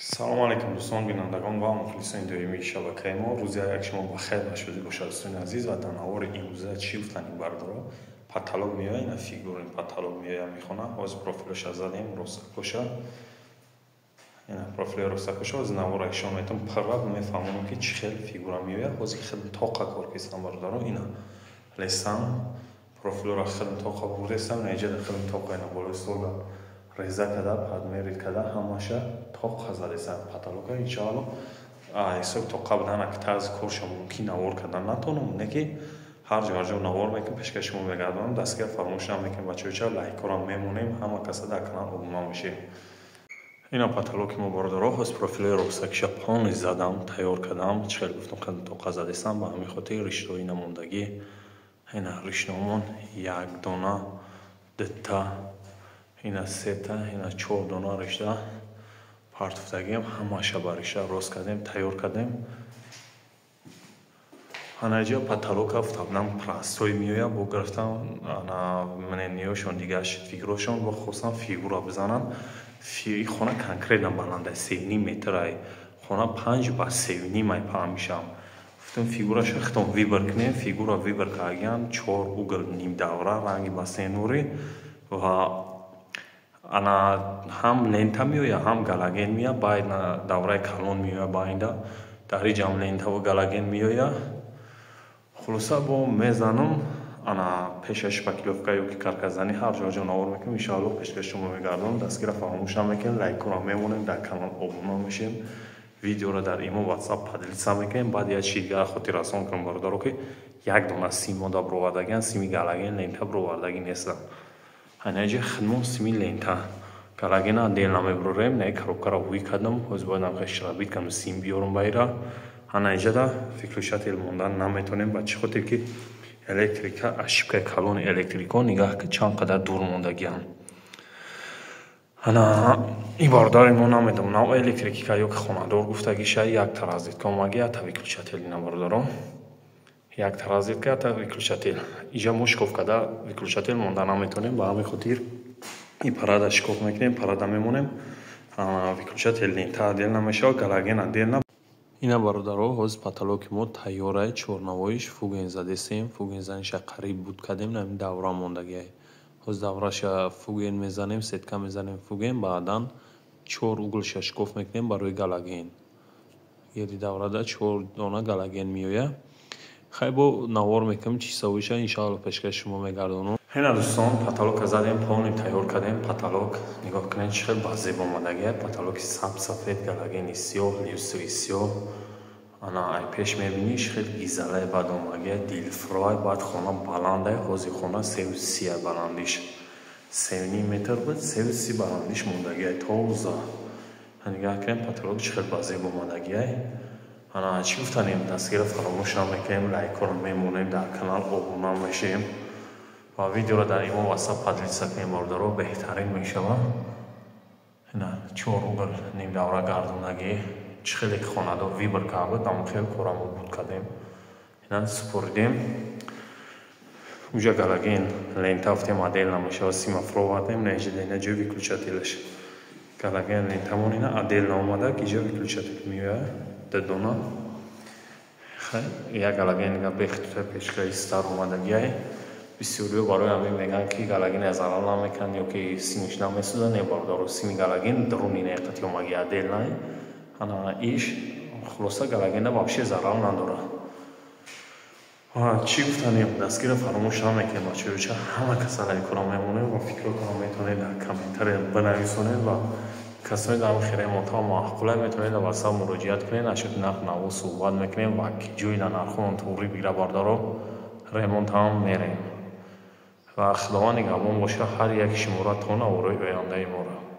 سلام علیکم دوستان بینندگان و مخلصین دویمی شبکه ما. روزی یک شما بخیر باشید باشد دوستان عزیز و در نوار امروزه چی گفتنیم بردارا پاتالوگ میاد این فیگور این پاتالوگ میاد میخونه از پروفیلش زدیم روسکوشا این پروفیل روسکوشا از نوار یک شما میتون پراب میفهمونم که چه خیلی فیگور میاد از خیلی طاقه کارکیستان بردارا اینا لیسان پروفیل را خیلی طاقه بردستم نیجد خیلی طاقه اینا بالستولا رزا کده پاد میرید کده همشه طاقه زده سر پاتالوگا اینشالله ایسا طاقه بدن که تاز کارش ممکن نوار کردن نتونم نکی هر جا نوار میکنم پیشکش ما بگردم دستگیر فراموش نمیکنم بچه‌ها لایک کردن میمونیم همه کسا در کانال عمومی میشیم اینا پاتالوگ ما بردارو از پروفیل روسکش پانی زدم تیار کردم چخیل گفتم که طاقه زده سم به همین خاطر رشته اینا موندگی اینا رشتهمون یک دونه دتا اینا سه تا اینا 4 دونه رشته پارتفتگی هم همه با رشته روز کردیم تیار کردیم هنجا پاتالوگ افتادم پلاستوی میویا با گرفتم انا من نیوشون دیگه فیگورشون با خصوصا فیگورا بزنن خونه کنکریت بالنده 3.5 متر خونه 5 با 3.5 مای پا میشم گفتم فیگورش ختم ویبر کنیم فیگورا ویبر کردن 4 اوگل نیم دوره رنگی با سینوری و انا هم لنتا میویا هم گالاگن میا باید دوره کلون میویا باینده داری جام لنتا و گالاگن میویا خلاصه با میزنم انا پیشش پاکیلوفکا یوکی کارکزانی هر جا نور میکنم انشالله پیشکش شما میگردم دستگیر فراموش نمیکنم لایک کنم میمونیم در کانال ابونه میشیم ویدیو را در ایمو واتساپ پادلیسا میکنیم بعد یه چیز دیگه خاطر رسون کنم بردارو که یک دونه سیم دا بروادگان سیمی گالاگن لنتا بروادگی نیستن هنجا خدمون سیمی لنتا گالاگن دل نمیبرم نه کاروکارا وی کردم از باید نمیخواد بید کنم سیم بیارم بایرا هنجا دا فکرشات الموندن نمیتونیم بچه خاطر که الکتریکا اشبکه کلون الکتریکو نگاه که چند قدر دور موندگی هم انا این بارداری ما نمیدم نو الکتریکی که یک خونه دور گفتگی شای یک ترازیت که اومگی تا ویکلوچاتل اینا باردارم یک ترازیت که تا ویکلوچاتل اینجا مشکوف کده ویکلوچاتل موندن نمیتونیم با همین خاطر این پرادا شکوف میکنیم پرادا میمونیم ویکلوچاتل لنتا دل نمیشه گالاگن دل نمیشه اینا باردارو از پاتالوگ ما تیاره چورنوایش فوگین زده سیم فوگین زنش قریب بود کردیم نمی دوره موندگی از دورهش فوگین میزنیم ستکه میزنیم فوگین بعدا 4 اوگل ششکوف میکنیم برای گالاگن یه دوره دا 4 دونه گالاگن میویه خیلی با نوار میکنم چی سویشه انشاءالله پیشکش شما میگردونم هینا دوستان پاتالوگ زدیم پانی تیار کردیم پاتالوگ نگاه کنید چقدر بازی بامدگی پاتالوگ سفید گالاگن سیاه لیوستری سیاه انا ای پیش میبینیش خیلی گیزاله بعد اومگه دیل فرای بعد خونه بلنده خوزی خونه 3.30 بلندیش 3.5 متر بود 3.30 بلندیش موندگی توزه نگاه کنید پاتالوگ چقدر بازی بامدگی انا چی گفتنیم دستگیر فراموش نمیکنیم لایک کنیم میمونیم در کانال ابونه میشیم و ویدیو را در ایمو واتساپ پادلیسا کنیم باردارو بهترین میشوه اینا 4 اوگل نیم دوره گردوندگی چخیلی که خونه دا ویبر کرده دام خیلی کورمو بود کردیم اینا سپردیم اونجا گالاگن لنتا افتیم عدل نمیشه و سیم افرو وردیم نیجه دینا جو ویکلوچاتلش گالاگن لنتامون اینا عدل نامده که جو ویکلوچاتل میوه ددونا خیلی یک گالاگن نگه بخطوطه پیشگاه استار اومدگیه بسیاری برای همین میگن که گالاگن از الان نمیکن یا که سیمش نمیسوزن یا باردارو سیمی گالاگن درونی نیقتی اومگی عدل نه انا ایش خلاصه گالاگن واقعی ضرر نداره چی گفتنیم دستگیر فراموش نمیکنیم بچه‌ها همه کسا لایک کنم میمونه و فکر کنم میتونید در کامنتر بنویسونید و کسایی در خیره منتها معقوله میتونید در واتساپ مراجعت کنید نشد نرخ نو صحبت میکنیم و جوی در نرخون توری بیره باردارو ریمونت هم میریم و خداوند نگهبان باشه هر یک شما را تا نوروی آینده ما را